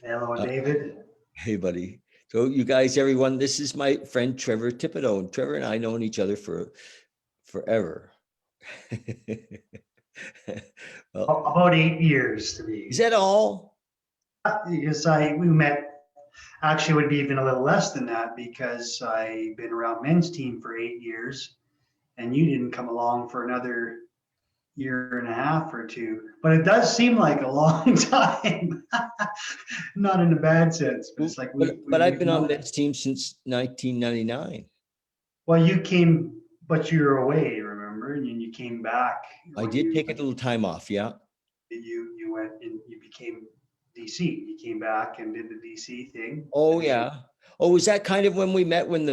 Hello, Uh, David. hey, buddy. So, you guys, everyone, this is my friend Trevor Thibodeau, and Trevor and I known each other for forever. Well, About 8 years to is be. that all? Because we met. Actually, it would be even a little less than that because I've been around men's team for 8 years, and you didn't come along for another year and a half or two. But it does seem like a long time. Not in a bad sense, but it's like But I've we've been on known. men's team since 1999. Well, you came, but you were away, remember? And then you came back I when did take a little time off, yeah. you went and you became DC. You came back and did the DC thing. Oh, And yeah. Oh, was that kind of when we met? When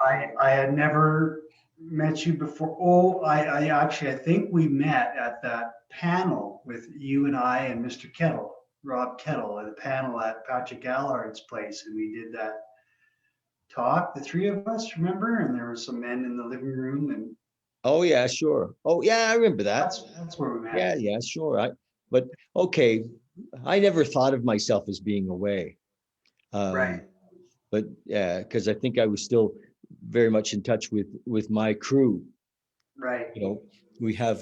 I had never met you before. Oh, I actually I think we met at that panel with you and I and Mr. Kettle, Rob Kettle, at a panel at Patrick Gallard's place, and we did that talk, the three of us, remember? And there were some men in the living room, and Oh, yeah, sure. Oh, yeah, I remember that. that's where we met. Yeah, sure. But okay, I never thought of myself as being away. Right, But yeah, because I think I was still very much in touch with my crew. right. You know, we have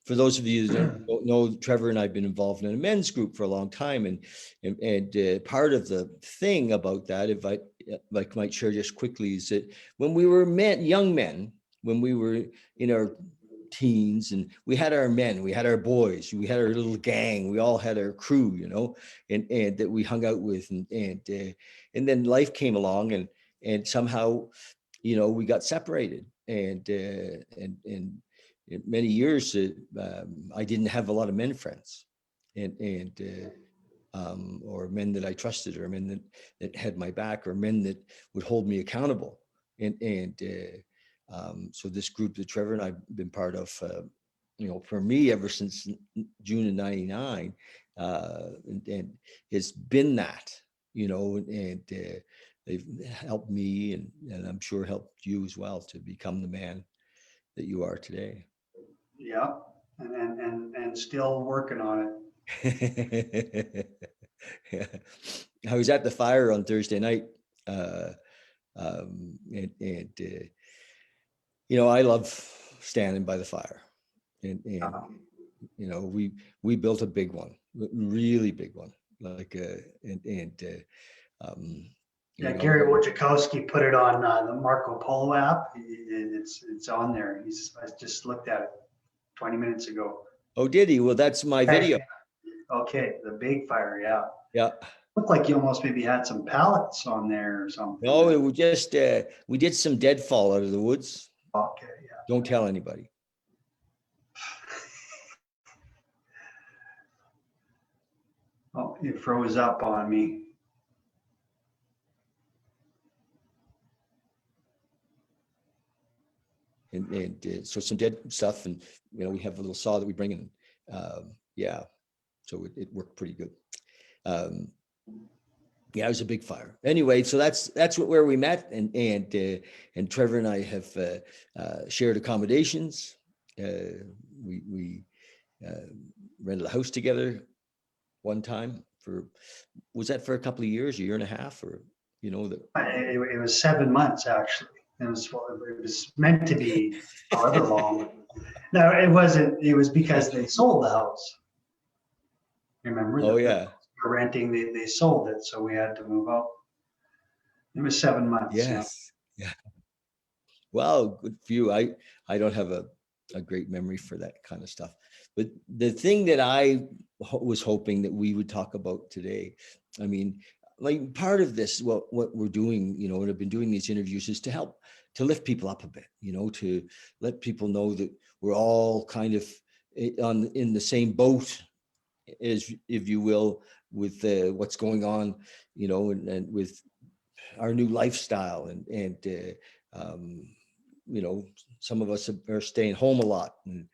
for those of you that don't know, Trevor and I've been involved in a men's group for a long time, and part of the thing about that, if I might share just quickly, is that when we were young men, when we were in our teens, and we had our men, we had our boys, we had our little gang, we all had our crew, and that we hung out with, and then life came along, and somehow, we got separated, and in many years, I didn't have a lot of men friends, or men that I trusted, or men that had my back, or men that would hold me accountable, and so this group that Trevor and I've been part of, for me ever since June of '99, and it's been that, and they've helped me, and I'm sure helped you as well to become the man that you are today. Yeah, and still working on it. Yeah. I was at the fire on Thursday night, uh, and I love standing by the fire, and we built a big one, really big one, like um, Yeah, you know. Gary Wojciechowski put it on the Marco Polo app. It's on there. I just looked at it 20 minutes ago. Oh, did he? Well, that's my video. Okay, the big fire. Yeah, Yeah. looked like you almost maybe had some pallets on there or something. No, it was just we did some deadfall out of the woods. Okay, yeah. Don't tell anybody. Oh, it froze up on me. And so some dead stuff, and we have a little saw that we bring in. Yeah, so it worked pretty good. Yeah, it was a big fire. Anyway, so that's where we met, and Trevor and I have shared accommodations. We rented a house together one time was that for a couple of years, a year and a half, or that. It was 7 months actually. It was meant to be however long. No, it wasn't. It was because they sold the house. Remember Oh, that yeah. we were renting, they sold it, so we had to move out. It was 7 months, yeah. Yes. Yeah. Well, good for you. I don't have a great memory for that kind of stuff. But the thing that I was hoping that we would talk about today, I mean, like part of this, what we're doing, and I've been doing these interviews, is to help to lift people up a bit, to let people know that we're all kind of in the same boat, as if you will, with what's going on, and with our new lifestyle, um, some of us are staying home a lot, and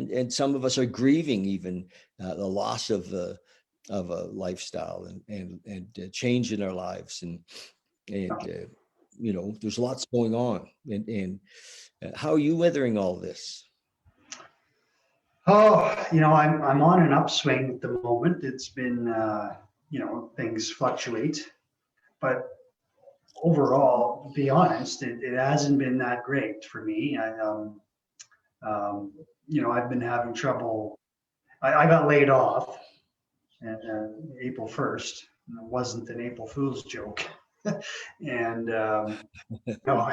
and some of us are grieving even the loss of a lifestyle, and change in our lives, and there's lots going on, and how are you weathering all this? Oh, I'm on an upswing at the moment. It's been, things fluctuate, but overall, to be honest, it hasn't been that great for me. Um, I've been having trouble. I got laid off April 1st. It wasn't an April Fool's joke. And no,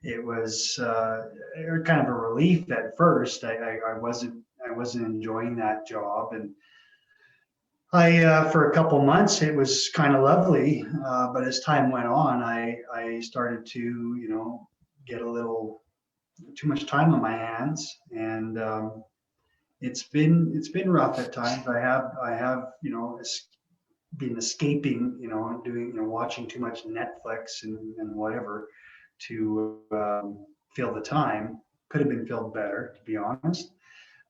it was kind of a relief at first. I wasn't enjoying that job, and for a couple months it was kind of lovely. But as time went on, I started to get a little too much time on my hands, and it's been rough at times. I have been escaping, doing, watching too much Netflix and whatever to fill the time. Could have been filled better, to be honest.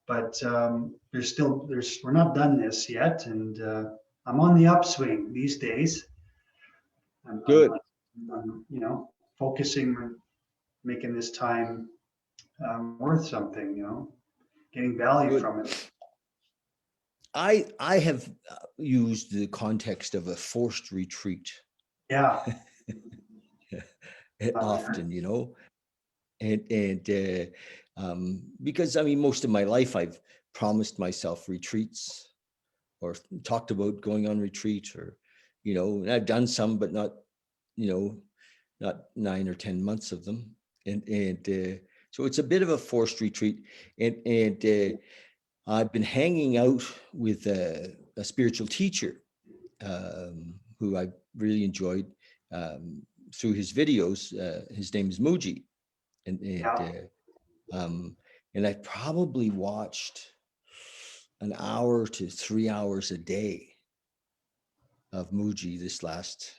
But we're not done this yet, and I'm on the upswing these days. I'm, I'm, Good. focusing on making this time worth something, getting value Good. from it. I have used the context of a forced retreat Yeah. often, because I mean, most of my life I've promised myself retreats or talked about going on retreat, or and I've done some, but not you know not 9 or 10 months of them, and so it's a bit of a forced retreat, and I've been hanging out with a spiritual teacher who I really enjoyed through his videos. His name is Moji, and and Yeah. uh, um, and I probably watched an hour to 3 hours a day of Moji this last,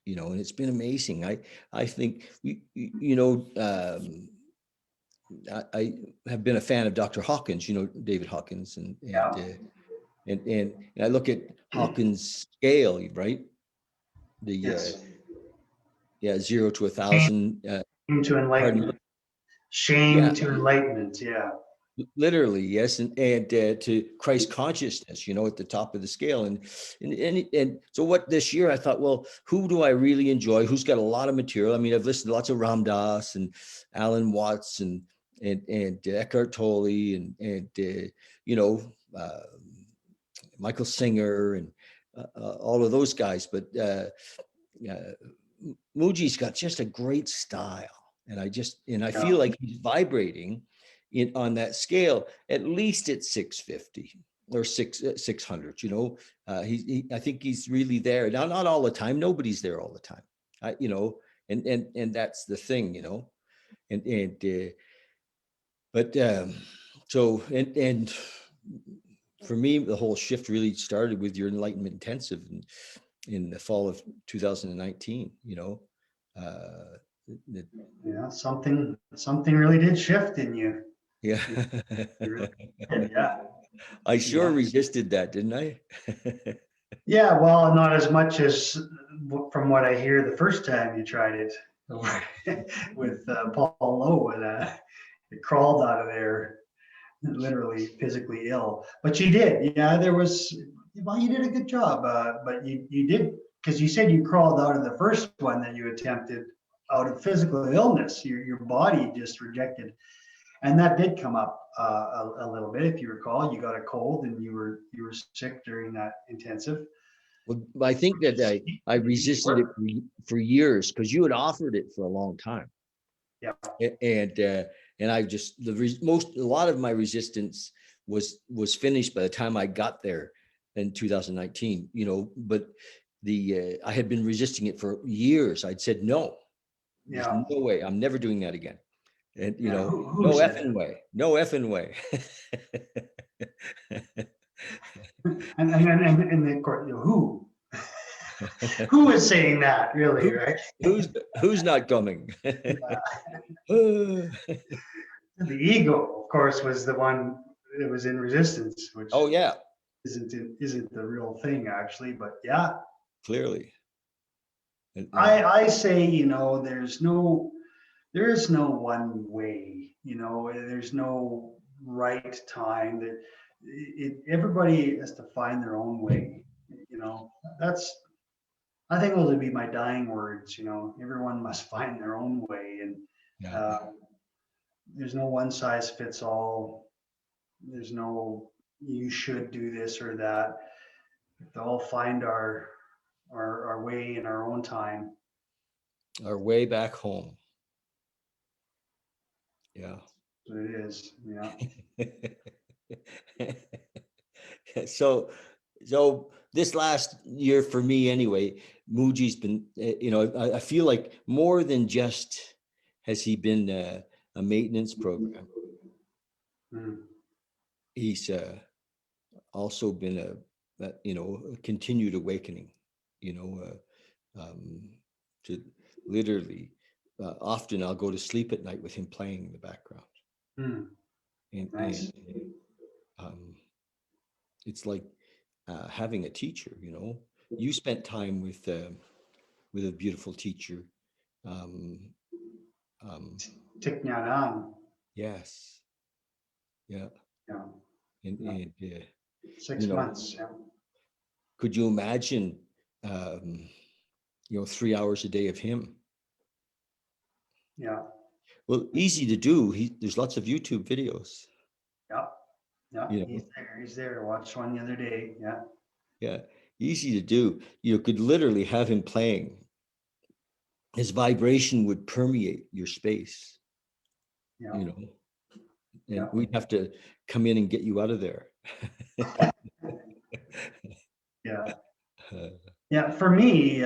and it's been amazing. I think I have been a fan of Dr. Hawkins, David Hawkins, and and Yeah. uh, and and, and I look at Hawkins' scale, right? The Yes. yeah, 0 to 1,000. Shame to Pardon me. enlightenment. Shame Yeah, to enlightenment. Yeah. literally, yes, and to Christ consciousness, at the top of the scale, and so what this year I thought, well, who do I really enjoy? Who's got a lot of material? I mean, I've listened to lots of Ram Dass and Alan Watts and Eckhart Tolle and you know uh, Michael Singer and all of those guys, but uh, Muji's got just a great style, and I Yeah. feel like he's vibrating on that scale at least at 650 or 600. I think he's really there now. Not all the time. Nobody's there all the time. And that's the thing. And but so and for me, the whole shift really started with your Enlightenment Intensive in the fall of 2019. Uh, Yeah. Something really did shift in you. yeah, You really did. Yeah. I You sure know. resisted that, didn't I? Yeah. Well, not as much as from what I hear the first time you tried it with Paul Lowe, and it crawled out of there, literally physically ill. But you did. Yeah. Well, you did a good job. But you did, because you said you crawled out of the first one that you attempted out of physical illness. Your body just rejected. And that did come up a little bit. If you recall, you got a cold and you were sick during that intensive. Well, I think that I resisted it for years because you had offered it for a long time, Yeah. and I just a lot of my resistance was finished by the time I got there in 2019. But I had been resisting it for years. I'd said no, there's Yeah. no way, I'm never doing that again. And Yeah. Who no said effing that? way, no effing way. And the court, who? Who is saying that, really, Who, right? who's not coming? The ego, of course, was the one that was in resistance, which Oh yeah, isn't the real thing, actually. But yeah, clearly. I say, there is no one way. There's no right time. That everybody has to find their own way. You know, that's, I think those would be my dying words. You know, everyone must find their own way, and Yeah. uh, there's no one size fits all. There's no you should do this or that. To all find our way in our own time. Our way back home. Yeah. So it is, yeah. so so this last year for me anyway, Moji's been I feel like more than just has he been a maintenance program, Mm. he's also been a continued awakening, you know um, to literally often I'll go to sleep at night with him playing in the background, Mm. and Nice. um, it's like having a teacher. You spent time with a beautiful teacher. um, um, Thich Nhat Hanh. yes, yeah, Yeah. Yeah. and you 6 know months. Yeah. could you imagine 3 hours a day of him? Yeah. Well, easy to do. There's lots of YouTube videos. Yeah. Yeah. you He's know there. He's there. I watched one the other day. Yeah. yeah, easy to do. You could literally have him playing. His vibration would permeate your space, Yeah. you know and Yeah. we'd have to come in and get you out of there. Yeah. Uh, Yeah. For me,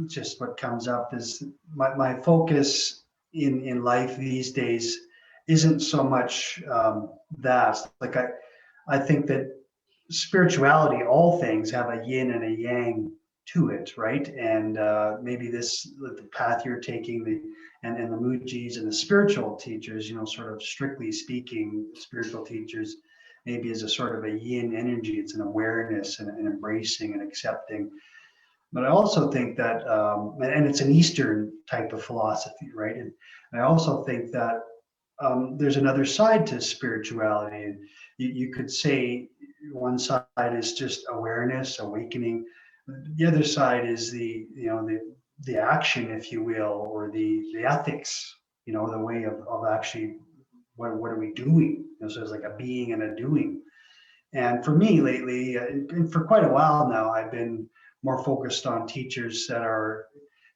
just what comes up is my focus in life these days isn't so much that. Like I think that spirituality, all things have a yin and a yang to it, right? And maybe the path you're taking, and the Mujis and the spiritual teachers, sort of strictly speaking, spiritual teachers, maybe is a sort of a yin energy. It's an awareness and an embracing and accepting. But I also think that, and it's an Eastern type of philosophy, right? And I also think that there's another side to spirituality. You could say one side is just awareness, awakening. The other side is the action, if you will, or the ethics. The way of actually what are we doing? So there's like a being and a doing. And for me lately, and for quite a while now, I've been more focused on teachers that are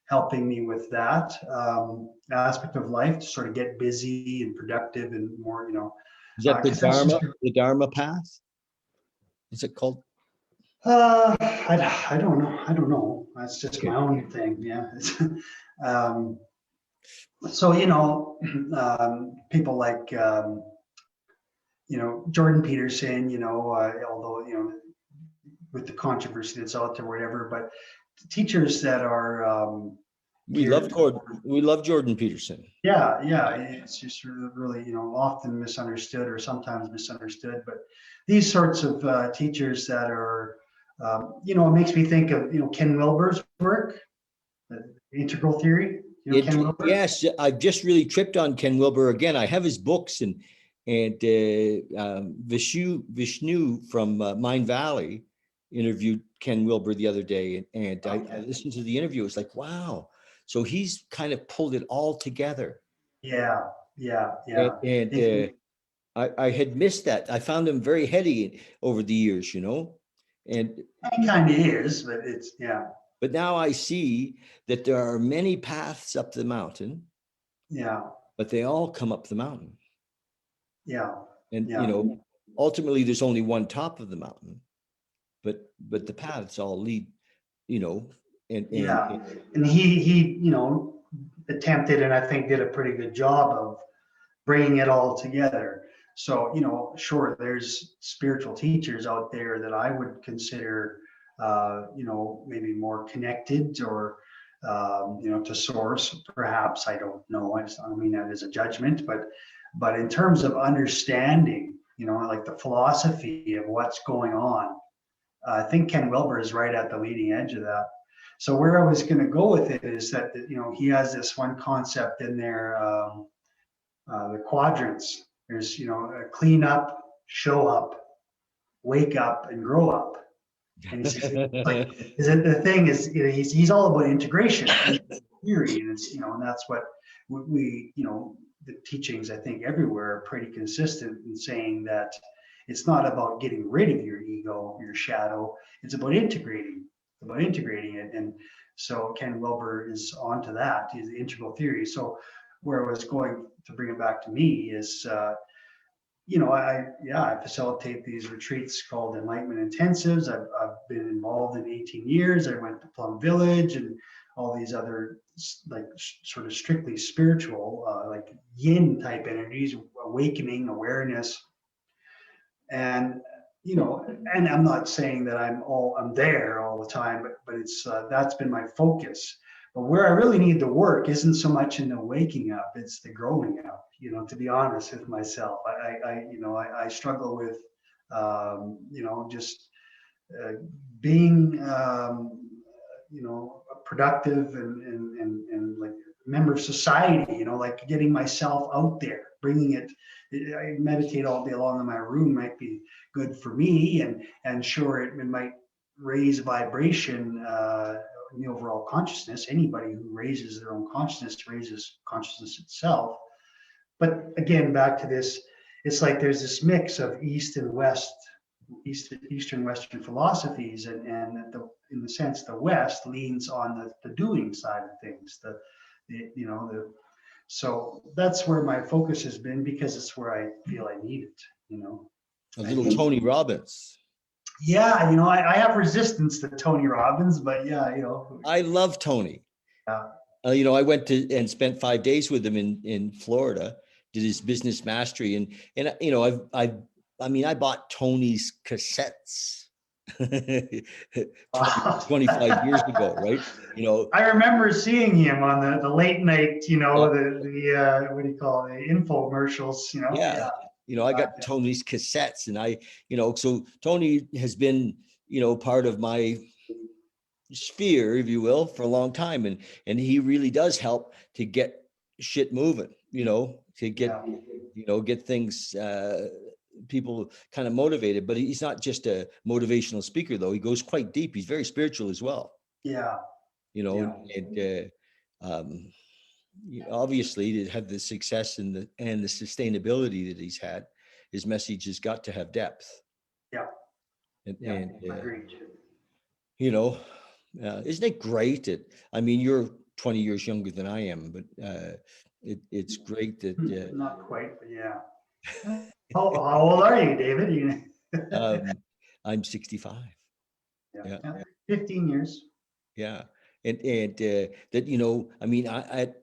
helping me with that aspect of life to sort of get busy and productive and more, is that because that's just, the Dharma path? Is it called? I don't know. I don't know. That's just Okay. my own thing. Yeah. Um, so, people like, Jordan Peterson, although, with the controversy that's out there, whatever, but teachers that are We love geared Jordan. toward, We love Jordan Peterson. yeah, it's just really, often misunderstood or sometimes misunderstood. But these sorts of teachers that are, it makes me think of, Ken Wilber's work, integral theory. Ken Wilber? Yes, I've just really tripped on Ken Wilber again. I have his books, and Vishnu from Mind Valley interviewed Ken Wilber the other day, and I listened to the interview. It's like, wow. So he's kind of pulled it all together. Yeah, yeah, And, yeah. and I had missed that. I found him very heady over the years, and It kind of is, but it's, yeah, but now I see that there are many paths up the mountain, yeah, but they all come up the mountain. yeah, And yeah. ultimately there's only one top of the mountain, but the paths all lead, you know, and Yeah, and he attempted, and I think did a pretty good job of bringing it all together. So sure, there's spiritual teachers out there that I would consider, maybe more connected or, to source. Perhaps, I don't know. I don't mean that as a judgment, but in terms of understanding, like the philosophy of what's going on, I think Ken Wilber is right at the leading edge of that. So where I was going to go with it is that he has this one concept in there, the quadrants, There's, clean up, show up, wake up, and grow up. And he says, like, the thing is, he's all about integration theory, and it's, and that's what we, the teachings, I think, everywhere are pretty consistent in saying that it's not about getting rid of your ego, your shadow. It's about integrating it. And so Ken Wilber is onto that. He's the integral theory. So where I was going to bring it back to me is, I facilitate these retreats called Enlightenment Intensives. I've been involved in 18 years. I went to Plum Village and all these other like sort of strictly spiritual, like yin type energies, awakening, awareness. And, and I'm not saying that I'm there all the time, but it's, that's been my focus. But where I really need the work isn't so much in the waking up, it's the growing up, to be honest with myself. I struggle with, just being, productive and like a member of society, like getting myself out there, bringing it. I meditate all day long in my room might be good for me, and sure, it might raise vibration in the overall consciousness. Anybody who raises their own consciousness raises consciousness itself. But again, back to this, it's like there's this mix of East and West, Eastern Western philosophies, and in the sense the West leans on the doing side of things, so that's where my focus has been, because it's where I feel I need it. A little Tony Robbins. Yeah, I have resistance to Tony Robbins, but yeah, I love Tony. Yeah. I went to and spent 5 days with him in Florida, did his business mastery, and I bought Tony's cassettes 25 years ago, right? I remember seeing him on the late night, the what do you call it, the infomercials, Yeah. I got Tony's cassettes, and so Tony has been, part of my sphere, if you will, for a long time. And he really does help to get shit moving, to get, get things, people kind of motivated. But he's not just a motivational speaker, though. He goes quite deep. He's very spiritual as well. Yeah. Obviously, to have the success and the sustainability that he's had, his message has got to have depth. Yeah. And agreed. Isn't it great that, you're 20 years younger than I am, but it's great that not quite, but yeah. How old are you, David? I'm 65. Yeah. 15 years. Yeah. And that,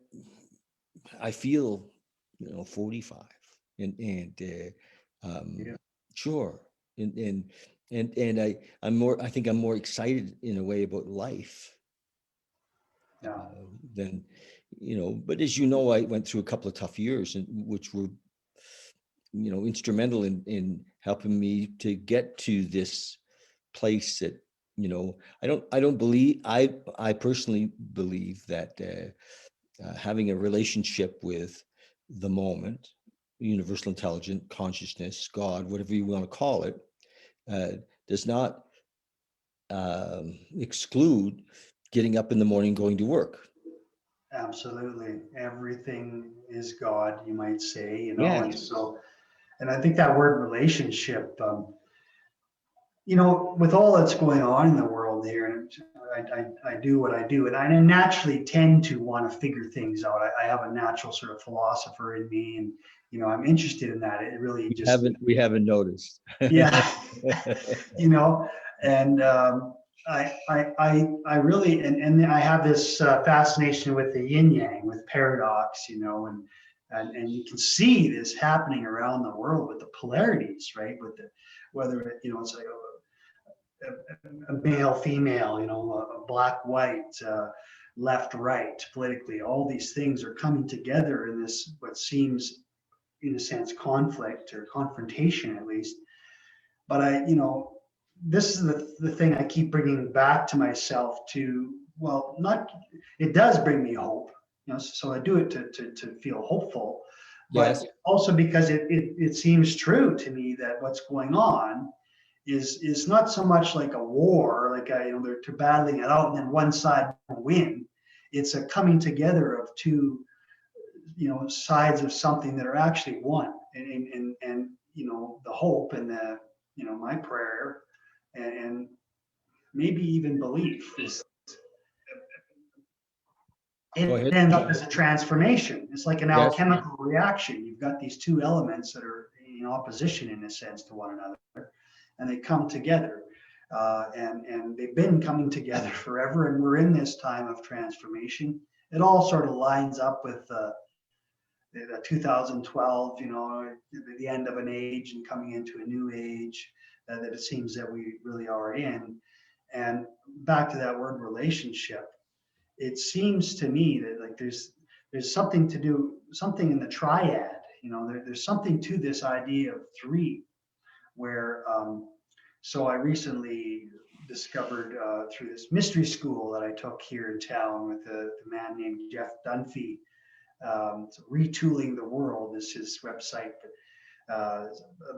I feel 45 and sure. And I think I'm more excited in a way about life than, but as I went through a couple of tough years, and which were, instrumental in helping me to get to this place that, I personally believe that having a relationship with the moment, universal intelligent consciousness, God, whatever you want to call it, does not exclude getting up in the morning, going to work. Absolutely. Everything is God, you might say, Yeah. And I think that word relationship, with all that's going on in the world here, I do what I do, and I naturally tend to want to figure things out. I have a natural sort of philosopher in me, and I'm interested in that. It really we haven't noticed. Yeah. And I really, and I have this fascination with the yin yang, with paradox, and you can see this happening around the world with the polarities, right? With whether it's like a male, female, a black, white, left, right, politically, all these things are coming together in this, what seems, in a sense, conflict or confrontation, at least. But this is the thing I keep bringing back to myself it does bring me hope, so I do it to feel hopeful, but Yes. also because it seems true to me that what's going on is not so much like a war, like they're battling it out and then one side will win. It's a coming together of two, sides of something that are actually one. And the hope and the, my prayer and maybe even belief is Go it ahead. ends up as a transformation. It's like an Yes. alchemical reaction. You've got these two elements that are in opposition in a sense to one another, and they come together. And they've been coming together forever, and we're in this time of transformation. It all sort of lines up with the 2012, the end of an age and coming into a new age that it seems that we really are in. And back to that word relationship, it seems to me that like there's something to do, something in the triad, there's something to this idea of three, where so I recently discovered through this mystery school that I took here in town with the man named Jeff Dunphy. Retooling the World is his website. A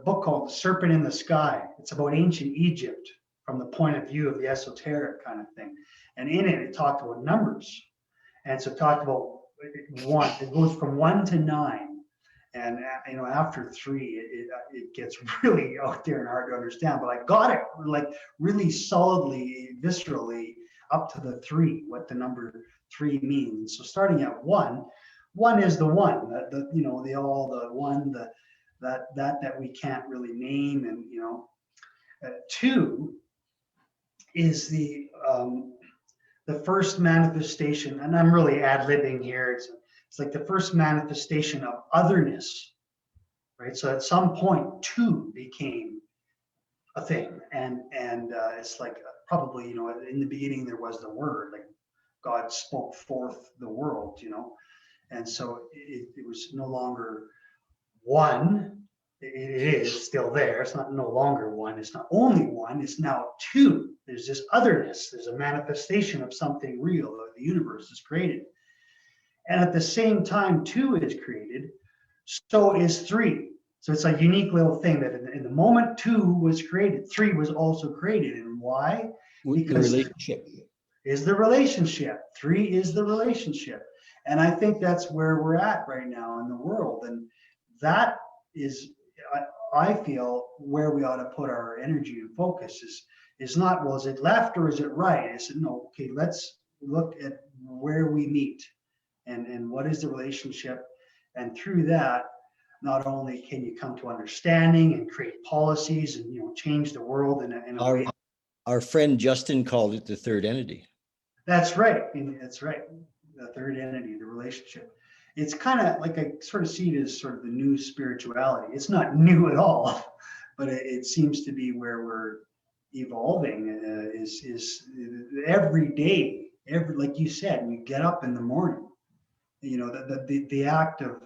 book called The Serpent in the Sky. It's about ancient Egypt from the point of view of the esoteric kind of thing. And in it, it talked about numbers. And so it talked about one. It goes from 1 to 9. And after 3, it gets really out there and hard to understand. But I got it like really solidly, viscerally up to the 3, what the number 3 means. So starting at 1 is the one, the all, the one, that we can't really name, and 2 is the first manifestation, and I'm really ad-libbing here. It's like the first manifestation of otherness, right? So at some point, 2 became a thing, and it's like probably in the beginning there was the word, like God spoke forth the world, and so it was no longer 1. It is still there. It's not no longer 1. It's not only 1. It's now 2. There's this otherness. There's a manifestation of something real. The universe is created. And at the same time 2 is created, so is 3. So it's a unique little thing that in the moment 2 was created, 3 was also created. And why? With the Because relationship. is the relationship. 3 is the relationship. And I think that's where we're at right now in the world. And that is, I feel, where we ought to put our energy and focus is not, well, is it left or is it right? It's no, okay, let's look at where we meet and what is the relationship. And through that, not only can you come to understanding and create policies and change the world in a way. Our friend Justin called it the third entity. That's right. That's right. The third entity, the relationship. It's kind of like I sort of see it as sort of the new spirituality. It's not new at all, but it seems to be where we're evolving. Is every day, like you said, when you get up in the morning, the act of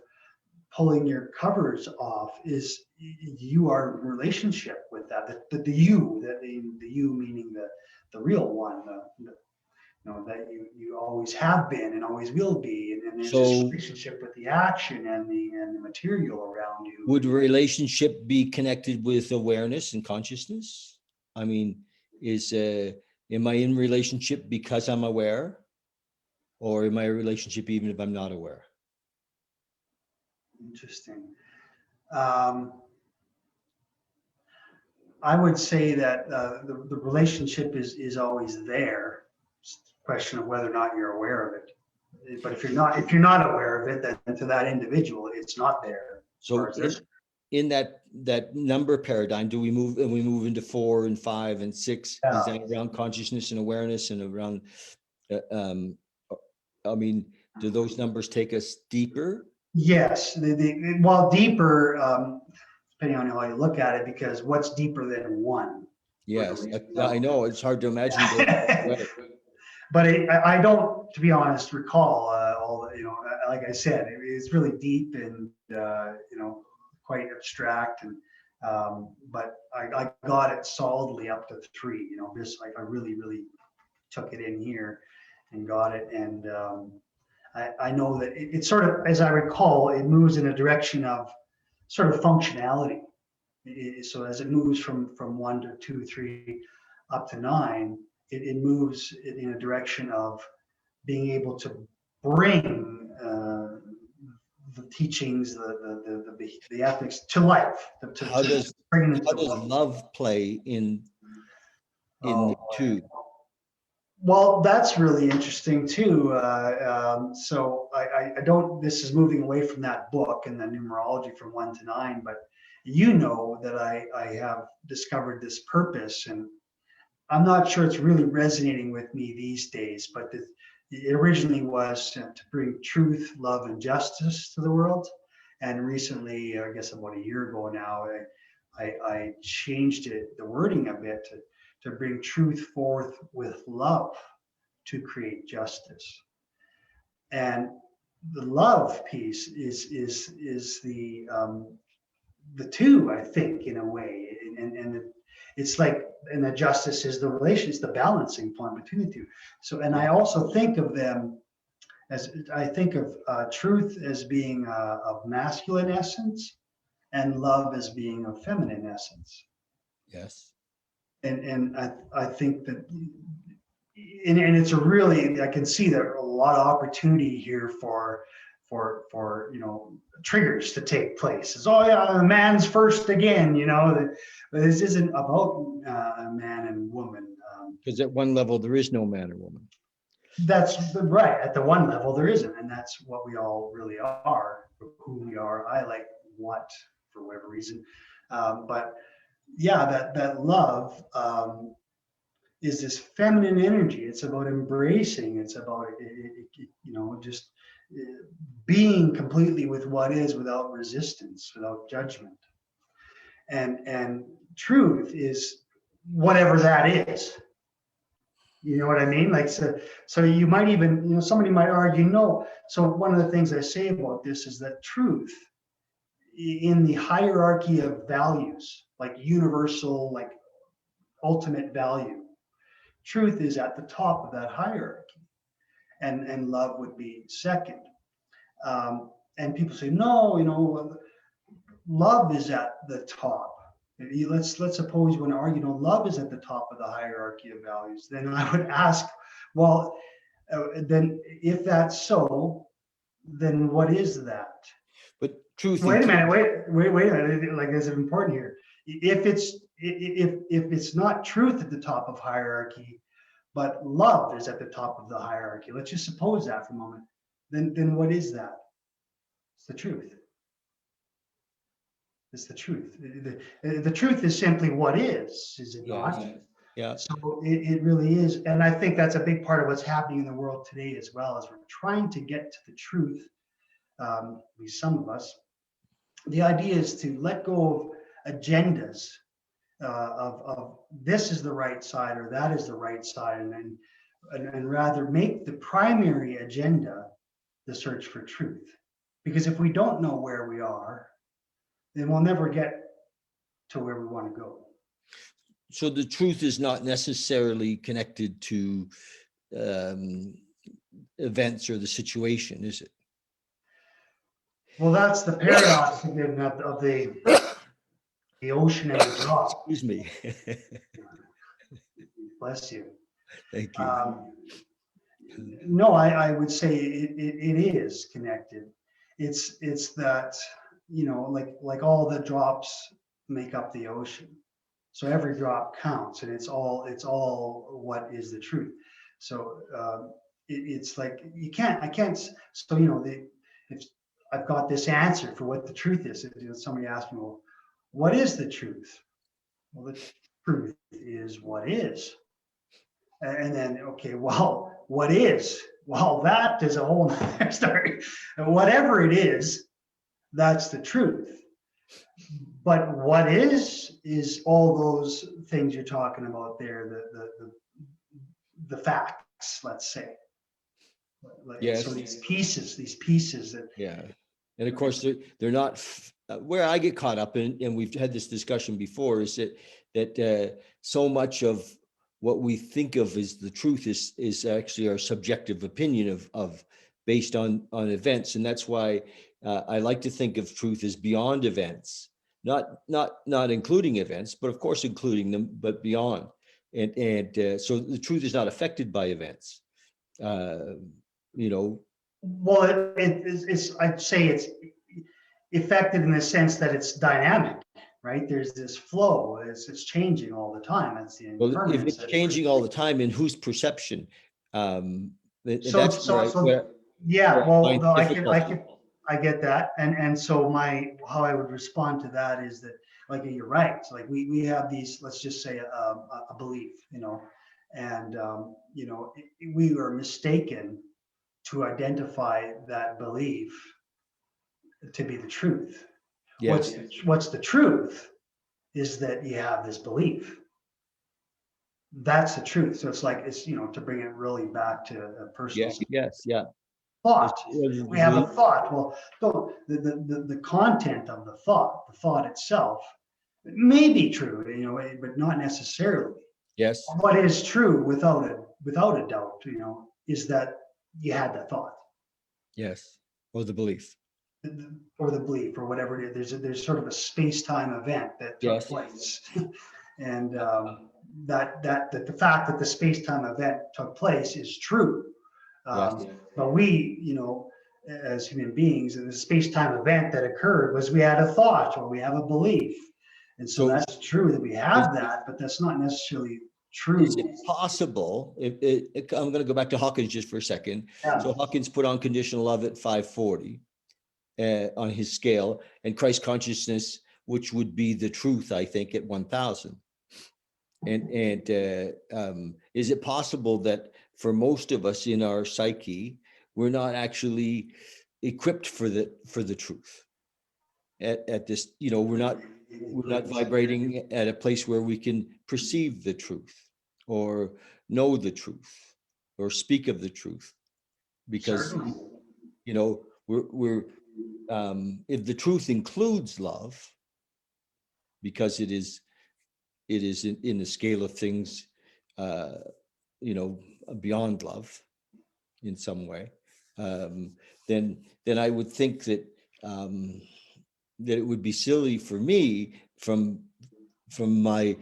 pulling your covers off is you are in relationship with that. The you, the you meaning the real one, that you always have been and always will be, and there's this relationship with the action and the material around you. Would relationship be connected with awareness and consciousness? I mean, am I in relationship because I'm aware, or am I in a relationship even if I'm not aware? Interesting. I would say that the relationship is always there. It's a question of whether or not you're aware of it. But if you're not aware of it, then to that individual, it's not there. So in that number paradigm, do we move into 4 and 5 and 6? Yeah. Is that around consciousness and awareness and around? I mean, do those numbers take us deeper? Yes, well, deeper. Depending on how you look at it, because what's deeper than 1? Yes, I know it's hard to imagine. But I don't, to be honest, recall all the, like I said, it's really deep and quite abstract, and but I got it solidly up to 3. Just like I really took it in here and got it, and I know that it sort of, as I recall, it moves in a direction of sort of functionality. So as it moves from 1 to 2, 3, up to 9, it moves in a direction of being able to bring the teachings, the ethics to life, How does bring it how into does life. love play in the Oh, two? well, that's really interesting too. So I don't, this is moving away from that book and the numerology from 1 to 9, but you know that I have discovered this purpose, and I'm not sure it's really resonating with me these days, but it originally was to bring truth, love, and justice to the world. And recently, I guess about a year ago now, I changed it, the wording a bit to bring truth forth with love to create justice. And the love piece is the two, I think, in a way, and it's like, and the justice is the relation, it's the balancing point between the two. So, and I Yeah. also think of them as, I think of truth as being of masculine essence, and love as being of feminine essence. Yes. And I think that, and it's a really, I can see there a lot of opportunity here for triggers to take place. It's, oh yeah, man's first again, but this isn't about a man and woman. Because at one level there is no man or woman. That's right. At the one level, there isn't, and that's what we all really are, who we are. I like what, for whatever reason, but yeah, that love is this feminine energy. It's about embracing. It's about just being completely with what is, without resistance, without judgment. And truth is whatever that is. You know what I mean? Like, so you might even, somebody might argue, no. So one of the things I say about this is that truth in the hierarchy of values, like universal, like ultimate value, truth is at the top of that hierarchy, and love would be second. And people say, no, love is at the top. Let's suppose you want to argue, love is at the top of the hierarchy of values. Then I would ask, well, then if that's so, then what is that? But truth. Wait a minute, wait a minute. Like, this is important here. If it's not truth at the top of hierarchy, but love is at the top of the hierarchy. Let's just suppose that for a moment. Then what is that? It's the truth. It's the truth. The truth is simply what is it not? Yeah. So it really is. And I think that's a big part of what's happening in the world today as well, as we're trying to get to the truth, at least some of us. The idea is to let go of agendas, of this is the right side or that is the right side, and rather make the primary agenda the search for truth. Because if we don't know where we are, then we'll never get to where we want to go. So the truth is not necessarily connected to events or the situation, is it? Well, that's the paradox again of the ocean and the drop. Excuse me. Bless you. Thank you. No, I would say it is connected. It's that, like all the drops make up the ocean. So every drop counts, and it's all what is the truth. So it's like I can't. So if I've got this answer for what the truth is, if somebody asks me, well, what is the truth? Well, the truth is what is. And then, okay, well, what is? Well, that is a whole nother story. And whatever it is, that's the truth. But what is all those things you're talking about there, the facts, let's say. Yes. So these pieces that. Yeah. And of course, they're not where I get caught up in, and we've had this discussion before, is that so much of what we think of as the truth is actually our subjective opinion of based on events. And that's why I like to think of truth as beyond events, not including events, but of course including them, but beyond. And so the truth is not affected by events. You know. Well, I'd say it's affected in the sense that it's dynamic, right? There's this flow, it's changing all the time. That's the Well, if impermanence. it's changing all the time, in whose perception? So, That's where yeah, I well, find no, difficult. I get that. And so how I would respond to that is that, like, you're right. So, like, we have these, let's just say a belief, and, we are mistaken to identify that belief to be the truth. Yes. What's the truth is that you have this belief. That's the truth. So it's to bring it really back to a personal Yes. Yeah. thought. We have a thought. Well, the content of the thought itself, it may be true, but not necessarily. Yes. What is true without a doubt, is that you had that thought. Yes. Or the belief. Or the belief, or whatever it is. There's sort of a space-time event that took place, and that the fact that the space-time event took place is true. But we, as human beings, the space-time event that occurred was we had a thought or we have a belief, and so that's true that we have that, but that's not necessarily true. Is it possible? I'm going to go back to Hawkins just for a second. Yeah. So Hawkins put on conditional love at 540 on his scale, and Christ consciousness, which would be the truth, I think, at 1000. And is it possible that for most of us in our psyche, we're not actually equipped for the truth at this? We're not vibrating at a place where we can perceive the truth or know the truth or speak of the truth, because we're if the truth includes love, because it is in the scale of things, beyond love in some way, then I would think that that it would be silly for me from my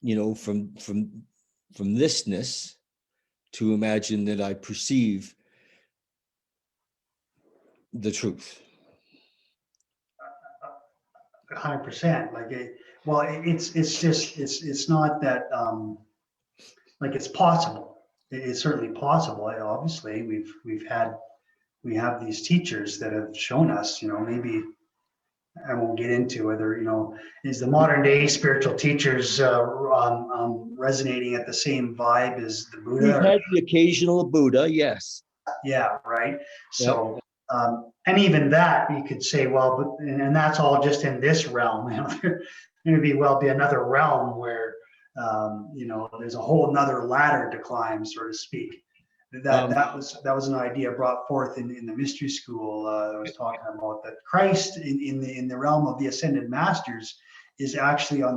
from thisness to imagine that I perceive the truth. 100%. It's not that, it's possible. It's certainly possible. Obviously, we have these teachers that have shown us, maybe I won't get into whether, is the modern day spiritual teachers resonating at the same vibe as the Buddha? We've had the occasional Buddha, yes. Yeah, right. So, and even that you could say, well, but and that's all just in this realm. There may be another realm where there's a whole another ladder to climb, so to speak. That was an idea brought forth in the mystery school. I was talking about that Christ in the realm of the ascended masters is actually not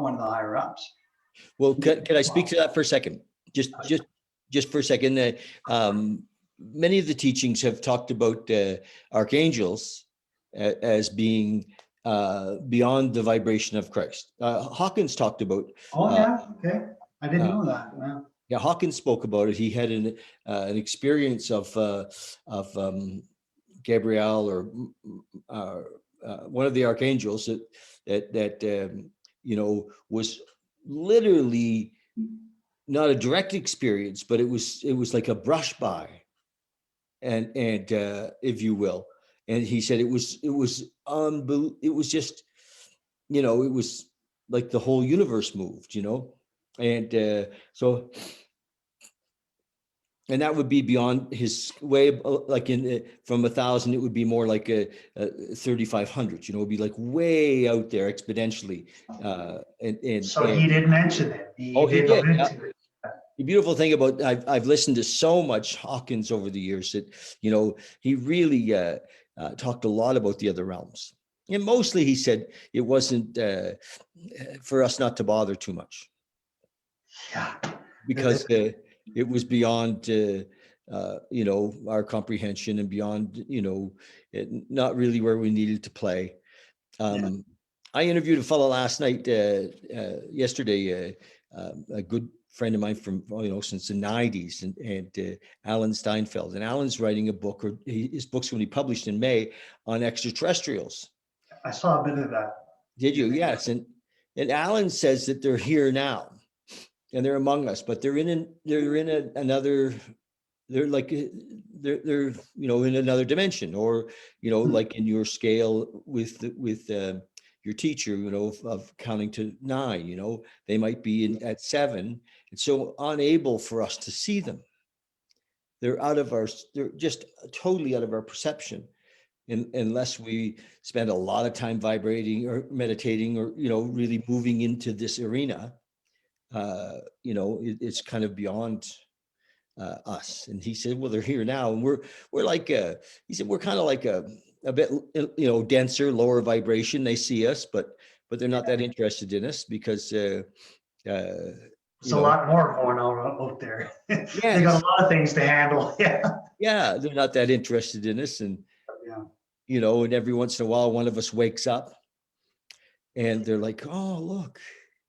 one of the higher ups. Well, can I speak to that for a second? Just for a second. Many of the teachings have talked about archangels as being beyond the vibration of Christ. Hawkins talked about. Oh yeah, okay. I didn't know that. Wow. Yeah, Hawkins spoke about it. He had an experience of Gabriel or one of the archangels that was literally not a direct experience, but it was like a brush by, and if you will. And he said it was it was just, it was like the whole universe moved, and so. And that would be beyond his way, like from 1000, it would be more like a 3500. It would be like way out there exponentially. So he did mention it. He did. Yeah. The beautiful thing about I've listened to so much Hawkins over the years that he really talked a lot about the other realms, and mostly he said it wasn't for us not to bother too much. Yeah, because it was beyond, our comprehension, and beyond, not really where we needed to play. I interviewed a fellow last night, yesterday, a good friend of mine from, since the 90s, and Alan Steinfeld. And Alan's writing a book, or his book's going to be published in May, on extraterrestrials. I saw a bit of that. Did you? Yes. And Alan says that they're here now and they're among us, but they're in another, they're like, they're in another dimension, or like in your scale with your teacher, of counting to 9, they might be at 7, and so unable for us to see them. They're just totally out of our perception, unless we spend a lot of time vibrating or meditating, or really moving into this arena. It's kind of beyond us. And he said, well, they're here now, and we're like, he said, we're kind of like a bit, denser, lower vibration. They see us, but they're not that interested in us, because it's a lot more going on out there. They got a lot of things to handle. Yeah, they're not that interested in us. And and every once in a while, one of us wakes up and they're like, oh, look,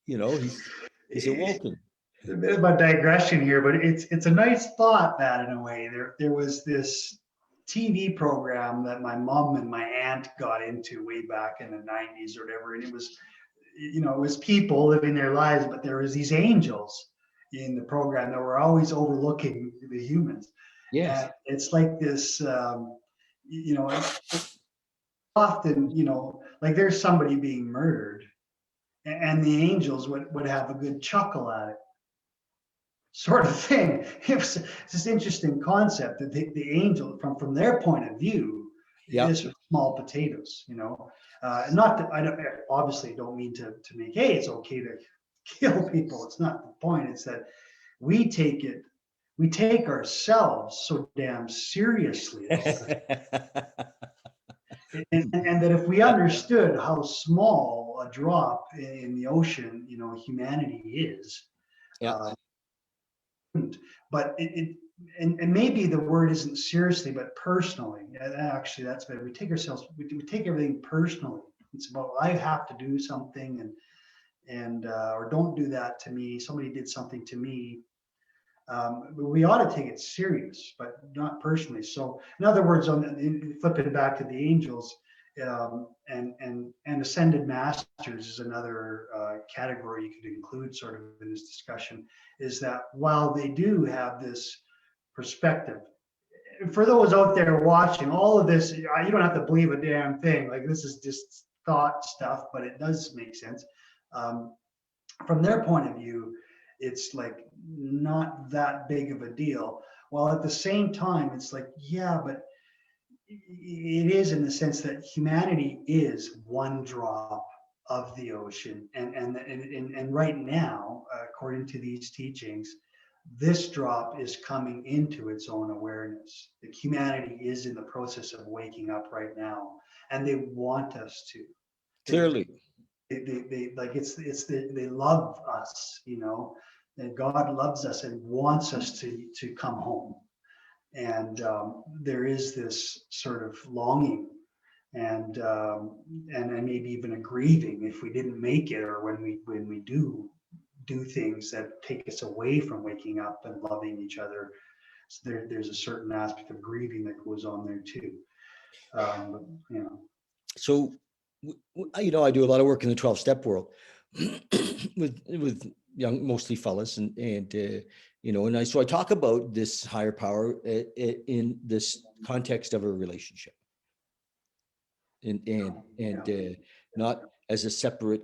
he's awoken. A bit of a digression here, but it's a nice thought, that in a way. There was this TV program that my mom and my aunt got into way back in the 90s or whatever, and it was people living their lives, but there was these angels in the program that were always overlooking the humans. Yes. And it's like this, often, like there's somebody being murdered, and the angels would have a good chuckle at it, sort of thing. It's this interesting concept that the angel, from their point of view, is small potatoes. Not that obviously don't mean to make, hey, it's okay to kill people. It's not the point. It's that we take ourselves so damn seriously. And that if we understood how small a drop in the ocean, humanity is, but and maybe the word isn't seriously, but personally. Actually, that's better. We take everything personally. It's about, I have to do something, and or don't do that to me. Somebody did something to me. We ought to take it serious, but not personally. So, in other words, flipping back to the angels, and ascended masters is another category you could include sort of in this discussion, is that while they do have this perspective, for those out there watching, all of this, you don't have to believe a damn thing. Like, this is just thought stuff, but it does make sense. From their point of view, it's like not that big of a deal. While at the same time, it's like, yeah, but it is, in the sense that humanity is one drop of the ocean, and right now, according to these teachings, this drop is coming into its own awareness. That humanity is in the process of waking up right now, and they want us to. Clearly. They like, they love us, and God loves us and wants us to come home. And there is this sort of longing, and maybe even a grieving if we didn't make it, or when we do things that take us away from waking up and loving each other. So there's a certain aspect of grieving that goes on there too. So, I do a lot of work in the 12-step world with young, mostly fellas, and so I talk about this higher power in this context of a relationship, and not as a separate,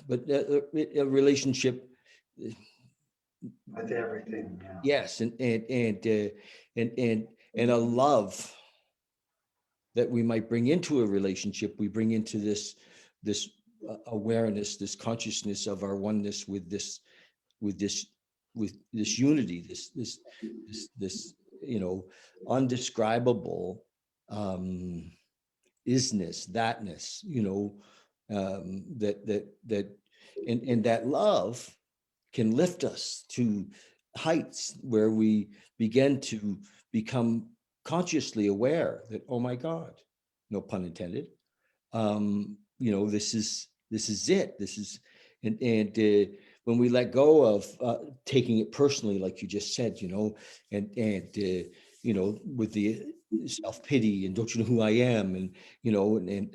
but a relationship with everything. Yeah. Yes, and a love that we might bring into a relationship. We bring into this awareness, this consciousness of our oneness with this unity, this undescribable isness, thatness, that and that love can lift us to heights where we begin to become consciously aware that, oh my God, no pun intended, this is it. This is, and when we let go of taking it personally, like you just said, and with the self-pity and don't you know who I am, and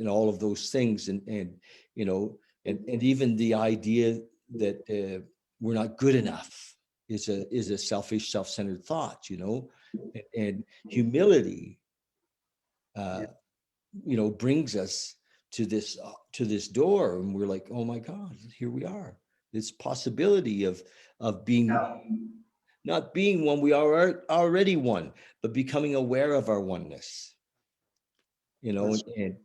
all of those things, and even the idea that we're not good enough is a selfish, self-centered thought, and humility, Yeah. brings us to this door, and we're like, oh my God, here we are. This possibility of being, Yeah. not being one we are already one, but becoming aware of our oneness. That's, And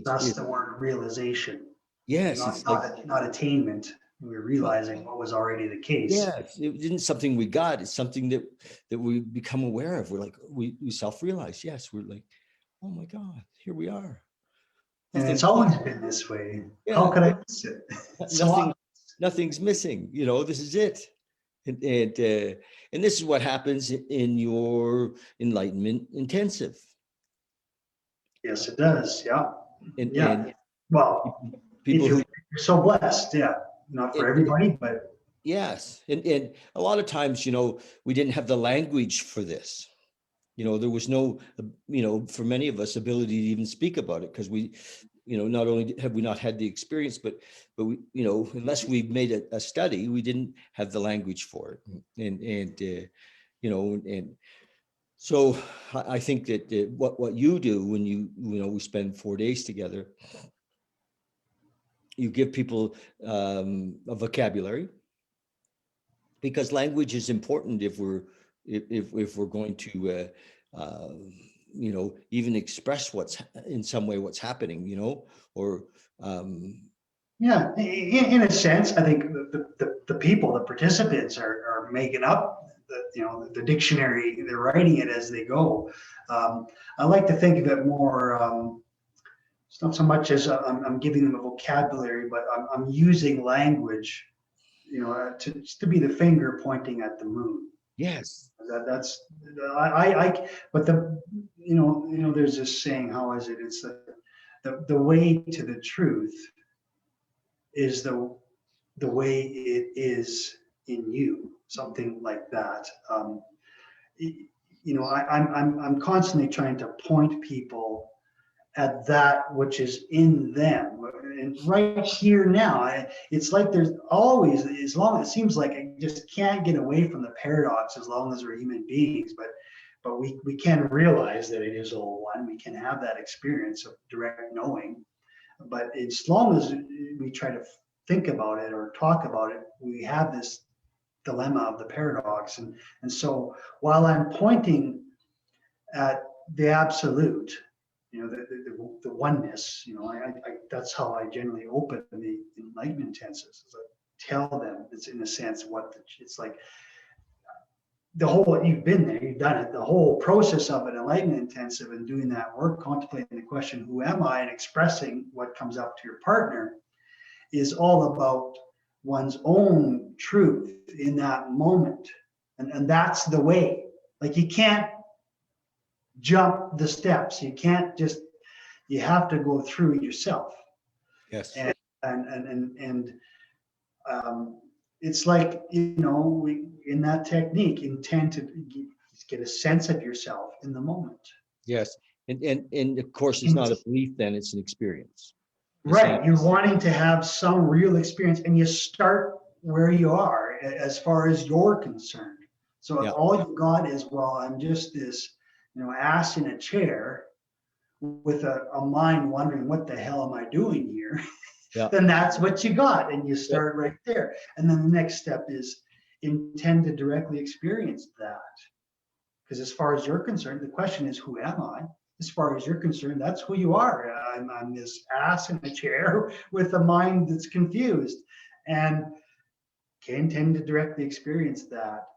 that's it the word realization, yes, not it's like, not attainment. We're well, realizing what was already the case. yes, it isn't something we got. It's something that we become aware of. We're like, we self-realize. Yes, we're like, oh my God, here we are. And Nothing. it's always been this way. How Yeah, could I miss it? So nothing. Nothing's missing. This is it. And this is what happens in your Enlightenment Intensive. yes, it does. Yeah. And Yeah. Well, if people you're, who, you're so blessed, yeah. Not for it, everybody, but yes, and a lot of times, we didn't have the language for this. There was no, for many of us, ability to even speak about it, because we, not only have we not had the experience, but we, unless we made a study, we didn't have the language for it. And so I think that what you do when we spend 4 days together, you give people a vocabulary, because language is important if we're going to even express what's in some way what's happening, or yeah, in a sense, I think the people, the participants are making up the dictionary. They're writing it as they go. I like to think of it more. It's not so much as I'm giving them a vocabulary, but I'm using language, to be the finger pointing at the moon. yes, That's but there's this saying, how is it? It's the way to the truth is the way it is in you, something like that. I'm constantly trying to point people at that which is in them, and right here now. It's like there's always, as long, it seems like I just can't get away from the paradox as long as we're human beings, but we can realize that it is all one. We can have that experience of direct knowing, but as long as we try to think about it or talk about it, we have this dilemma of the paradox. And so while I'm pointing at the absolute, the oneness, that's how I generally open the enlightenment intensives. Is I tell them, it's in a sense it's like the whole, you've been there, you've done it, the whole process of an enlightenment intensive and doing that work, contemplating the question, who am I, and expressing what comes up to your partner, is all about one's own truth in that moment. And that's the way. Like, you can't jump the steps. You can't just, you have to go through it yourself. yes, And it's like, we, in that technique, intend to get a sense of yourself in the moment. yes, and of course, it's not a belief, then it's an experience. It's not. Right. You're wanting to have some real experience, and you start where you are as far as you're concerned. So Yeah, if all you've got is, well, I'm just this, ass in a chair with a mind wondering, what the hell am I doing here? yeah, Then that's what you got. And you yep, start right there. And then the next step is intend to directly experience that. Because as far as you're concerned, the question is, who am I? As far as you're concerned, that's who you are. I'm this ass in a chair with a mind that's confused, and can intend to directly experience that.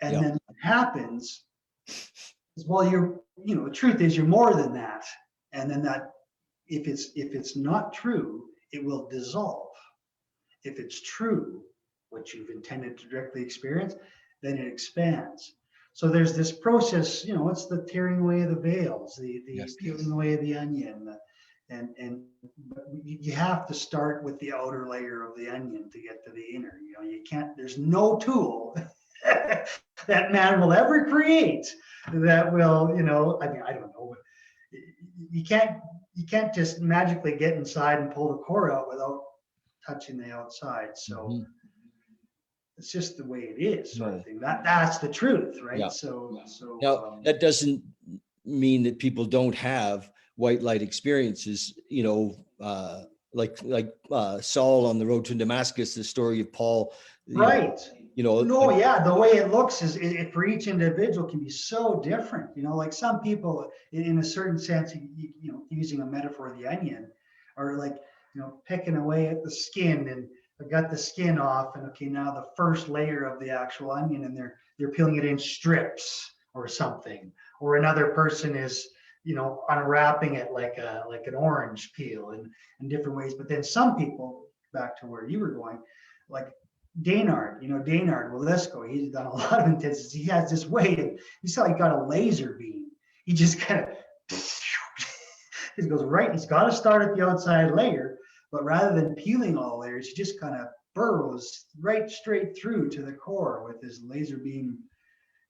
And yeah, then what happens is, well, the truth is you're more than that. And then that, if it's not true, it will dissolve. If it's true, what you've intended to directly experience, then it expands. So there's this process, it's the tearing away of the veils, the Yes. peeling away of the onion, and you have to start with the outer layer of the onion to get to the inner. You can't. There's no tool that man will ever create that will, I mean, I don't know, but you can't just magically get inside and pull the core out without touching the outside. So it's just the way it is, sort of thing. That's the truth, right? Yeah. So Now, that doesn't mean that people don't have white light experiences, like Saul on the road to Damascus, the story of Paul. right. No, like, yeah, the way it looks is it for each individual can be so different. Like some people, in a certain sense, using a metaphor of the onion, are like, picking away at the skin, and I've got the skin off, and okay, now the first layer of the actual onion, and they're peeling it in strips or something. Or another person is, unwrapping it like an orange peel, in different ways. But then some people, back to where you were going, like Daynard, Daynard Willisco, he's done a lot of intensities. He has this way of, he's like got a laser beam. He just kind of, he goes right, he's got to start at the outside layer, but rather than peeling all layers, he just kind of burrows right straight through to the core with his laser beam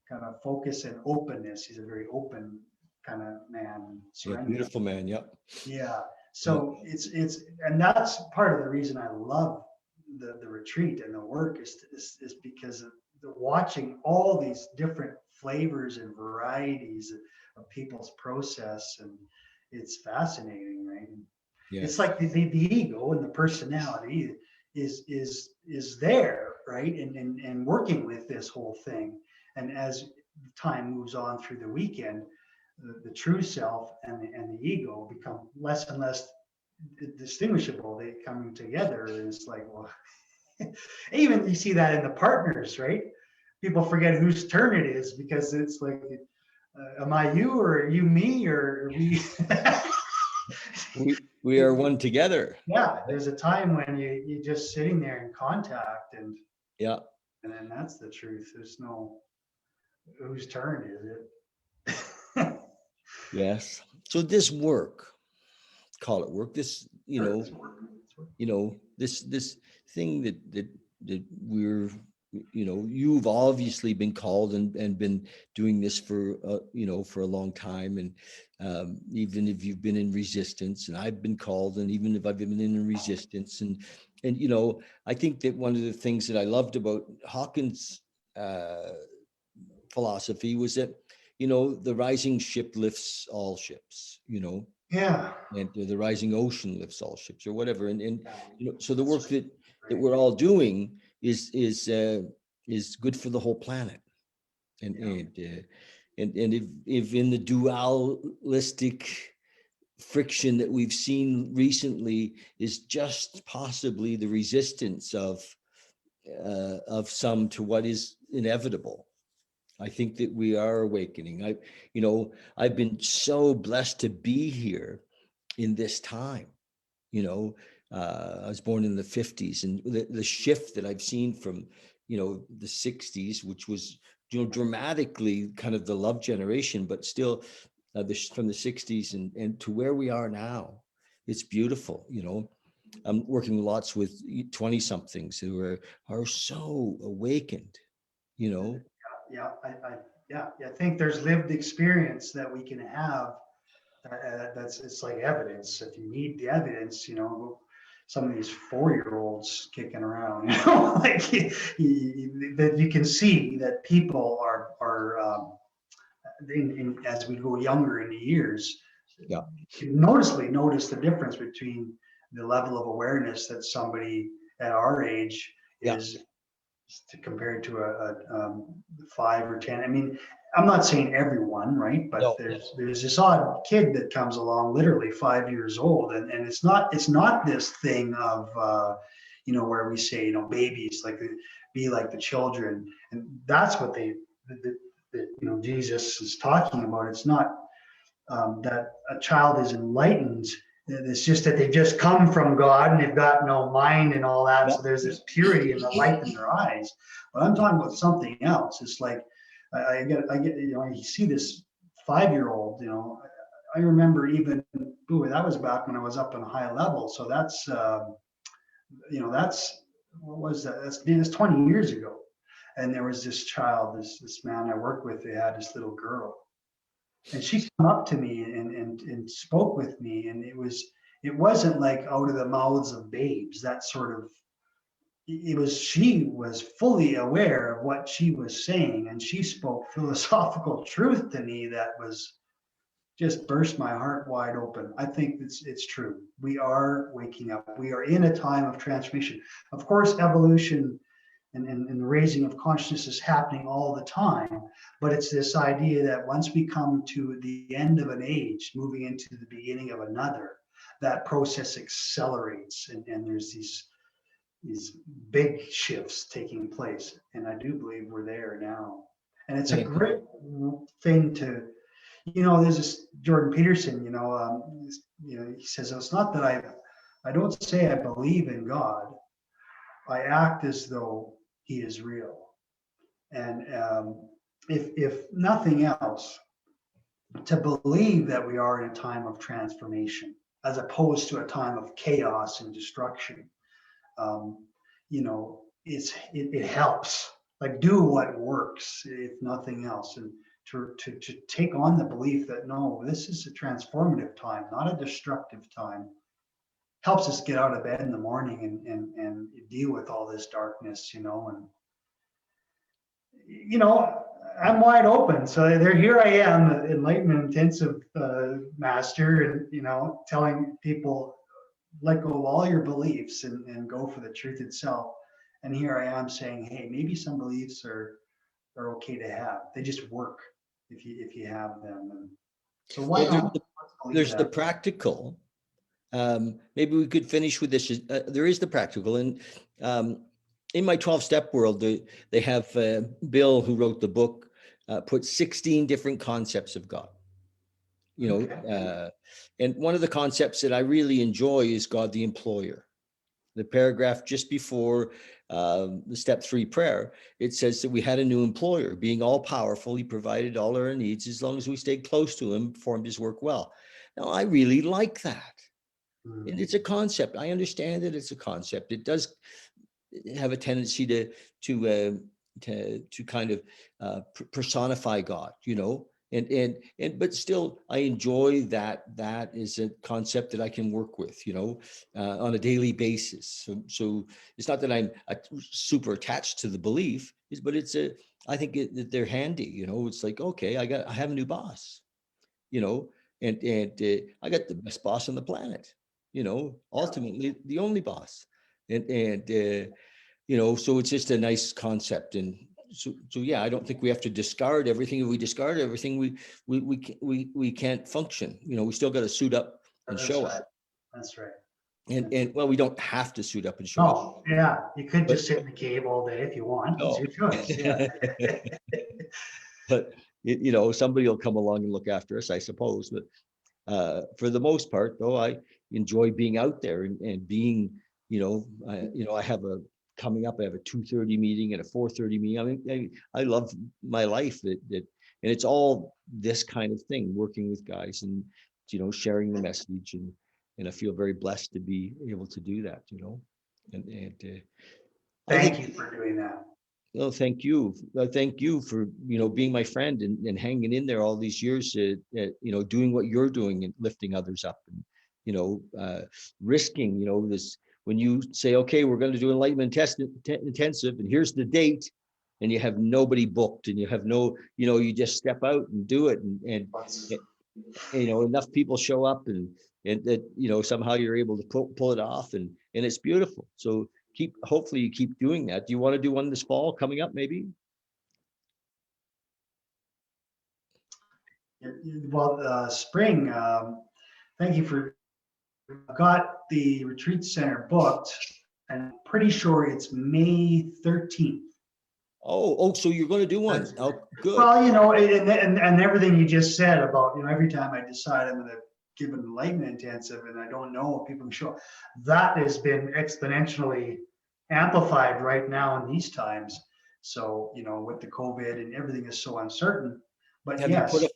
kind of focus and openness. He's a very open kind of man. Yeah, beautiful man. Yep. Yeah. So it's and that's part of the reason I love the retreat and the work is because of watching all these different flavors and varieties of people's process, and it's fascinating, right? Yes. It's like the ego and the personality is there, right? And working with this whole thing. And as time moves on through the weekend, the true self and the ego become less and less distinguishable. They come together, and it's like, well, even you see that in the partners, right? People forget whose turn it is, because it's like, am I you, or are you me, or are we? we are one together. Yeah, there's a time when you're just sitting there in contact, and then that's the truth. There's no whose turn is it? Yes. So this work, call it work, this, this thing that we're, you've obviously been called and been doing this for, for a long time. And even if you've been in resistance, and I've been called, and even if I've been in resistance, and I think that one of the things that I loved about Hawkins' philosophy was that, the rising ship lifts all ships, Yeah. and the rising ocean lifts all ships, or whatever. And so the work that we're all doing is good for the whole planet. And if in the dualistic friction that we've seen recently is just possibly the resistance of some to what is inevitable, I think that we are awakening. I've been so blessed to be here in this time. I was born in the 50s, and the shift that I've seen from, the 60s, which was, dramatically kind of the love generation, but still from the 60s and to where we are now, it's beautiful. I'm working lots with 20 somethings who are so awakened, Yeah, I think there's lived experience that we can have. It's like evidence. If you need the evidence, some of these 4-year-olds kicking around, like that you can see that people are as we go younger in the years, Yeah. you can notice the difference between the level of awareness that somebody at our age is compared to a 5 or 10. I mean, I'm not saying everyone, right? But No. there's this odd kid that comes along, literally 5 years old, and it's not this thing of where we say, babies like be like the children, and that's what Jesus is talking about. It's not that a child is enlightened It's just that they've just come from God and they've got no mind and all that. Yeah. So there's this purity and the light in their eyes. But I'm talking about something else. It's like I get, you know, you see this 5-year-old, you know, I remember even, ooh, that was back when I was up on a high level. So that's, you know, that's, what was that? That's 20 years ago. And there was this child, this man I worked with, they had this little girl. And she came up to me and spoke with me. And it wasn't like out of the mouths of babes, that sort of, it was, she was fully aware of what she was saying. And she spoke philosophical truth to me that was just burst my heart wide open. I think it's true. We are waking up. We are in a time of transformation. Of course, evolution and the raising of consciousness is happening all the time, but it's this idea that once we come to the end of an age, moving into the beginning of another, that process accelerates, and there's these big shifts taking place. And I do believe we're there now. And it's a great thing to, you know, there's this Jordan Peterson, you know, he says, it's not that I don't say I believe in God. I act as though he is real. And if nothing else, to believe that we are in a time of transformation, as opposed to a time of chaos and destruction, you know, it helps. Like, do what works, if nothing else, and to take on the belief that no, this is a transformative time, not a destructive time, helps us get out of bed in the morning and deal with all this darkness, you know. And you know, I'm wide open. So here I am, Enlightenment Intensive master, and you know, telling people let go of all your beliefs and go for the truth itself. And here I am saying, hey, maybe some beliefs are okay to have. They just work if you have them. And so why Well, not? Let's believe there's the that. practical. Maybe we could finish with this. There is the practical. And in my 12-step world, they have Bill, who wrote the book, put 16 different concepts of God. You know, Okay. and one of the concepts that I really enjoy is God the employer. The paragraph just before the step 3 prayer, it says that we had a new employer. Being all powerful, he provided all our needs as long as we stayed close to him, performed his work well. Now, I really like that. And it's a concept. I understand that it's a concept. It does have a tendency to kind of personify God, you know. And but still, I enjoy that is a concept that I can work with, you know, on a daily basis. So it's not that I'm super attached to the belief, but I think that they're handy, you know. It's like, okay, I have a new boss, you know, and I got the best boss on the planet, you know, ultimately the only boss, and you know, so it's just a nice concept. And so yeah, I don't think we have to discard everything. If we discard everything, we can't function. You know, we still got to suit up and show up. That's right. And well, we don't have to suit up and show up. Oh, yeah. You could But just sit in the cave all day if you want. It's no. your choice. Yeah. But you know, somebody will come along and look after us, I suppose. But for the most part, though, I enjoy being out there and being, you know, I have a coming up. I have a 2:30 meeting and a 4:30 meeting. I mean, I love my life and it's all this kind of thing, working with guys and, you know, sharing the message, and I feel very blessed to be able to do that, you know. And I Thank think, you for doing that. well, thank you. Thank you for, you know, being my friend and hanging in there all these years, you know, doing what you're doing and lifting others up, and, you know, risking, you know, this, when you say, okay, we're going to do Enlightenment Intensive, and here's the date, and you have nobody booked, and you have no, you know, you just step out and do it. And you know, enough people show up, and that, you know, somehow you're able to pull it off, and it's beautiful. So hopefully you keep doing that. Do you want to do one this fall coming up, maybe? Well, spring, thank you for, I've got the retreat center booked, and I'm pretty sure it's May 13th. Oh, so you're going to do one. Oh, good. Well, you know, and everything you just said about, you know, every time I decide I'm going to give an Enlightenment Intensive, and I don't know if people can show. That has been exponentially amplified right now in these times. So, with the COVID and everything is so uncertain. But Have you put yes,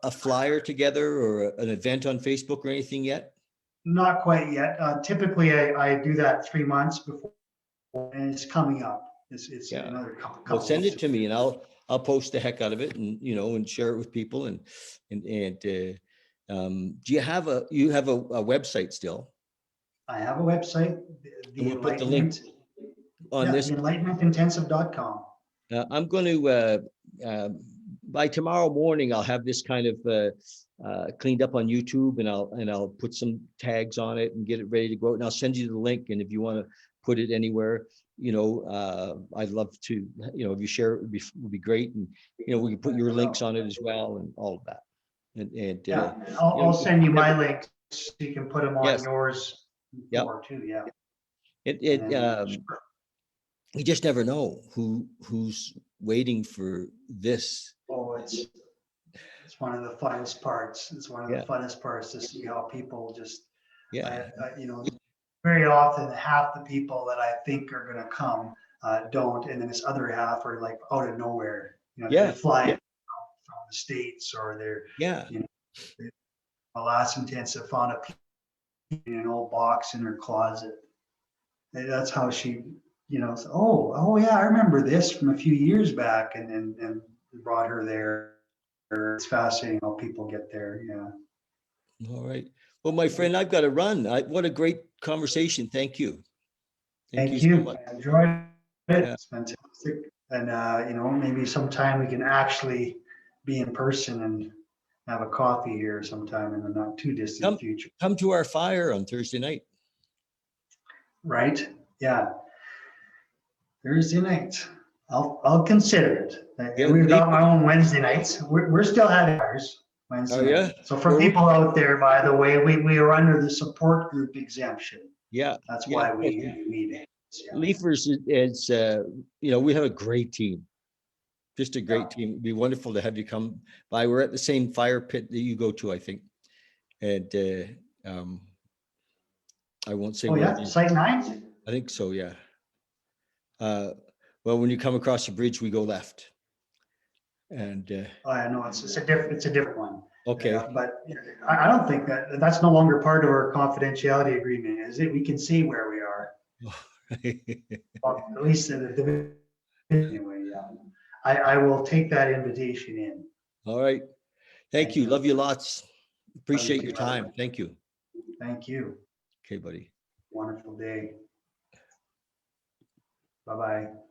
a flyer together or an event on Facebook or anything yet? not quite yet. Typically, I do that 3 months before, and it's coming up. It's Yeah. another couple. Well, send weeks. it to me and I'll post the heck out of it and, and share it with people and do you have a website still? I have a website, And we'll put the link on this. the enlightenmentintensive.com. I'm going to, by tomorrow morning, I'll have this kind of cleaned up on YouTube, and I'll put some tags on it and get it ready to go out. And I'll send you the link. And if you want to put it anywhere, I'd love to, if you share it would be great. And, we can put your links on it as well and all of that. And Yeah, I'll send you my links so you can put them on Yes. yours Yep. too. Yeah. You just never know who's waiting for this. Oh, it's one of the funnest parts. It's one of the funnest parts to see how people just, very often half the people that I think are going to come don't, and then this other half are like out of nowhere. They fly from the States, or they're my last intensive found a pea in an old box in her closet. And that's how she, oh yeah, I remember this from a few years back, and brought her there. It's fascinating how people get there. Yeah. All right. Well, my friend, I've got to run. What a great conversation. Thank you. Thank you so much. I enjoyed it. It's fantastic. And, maybe sometime we can actually be in person and have a coffee here sometime in the not too distant future. Come to our fire on Thursday night. Right. Yeah. Thursday night. I'll consider it. We've got my own Wednesday nights. We're still having ours Wednesday night. So for people out there, by the way, we are under the support group exemption. Yeah. That's why we meet. Leafers is, we have a great team. Just a great team. It'd be wonderful to have you come by. We're at the same fire pit that you go to, I think. And I won't say. Oh yeah, Site 9? I think so, yeah. Well, when you come across the bridge, we go left. And I know it's a different one. Okay. But I don't think that's no longer part of our confidentiality agreement, is it? We can see where we are. Well, at least anyway, yeah. I will take that invitation in. All right. Thank you. Love you lots. Appreciate your time. Thank you. Thank you. Okay, buddy. Wonderful day. Bye-bye.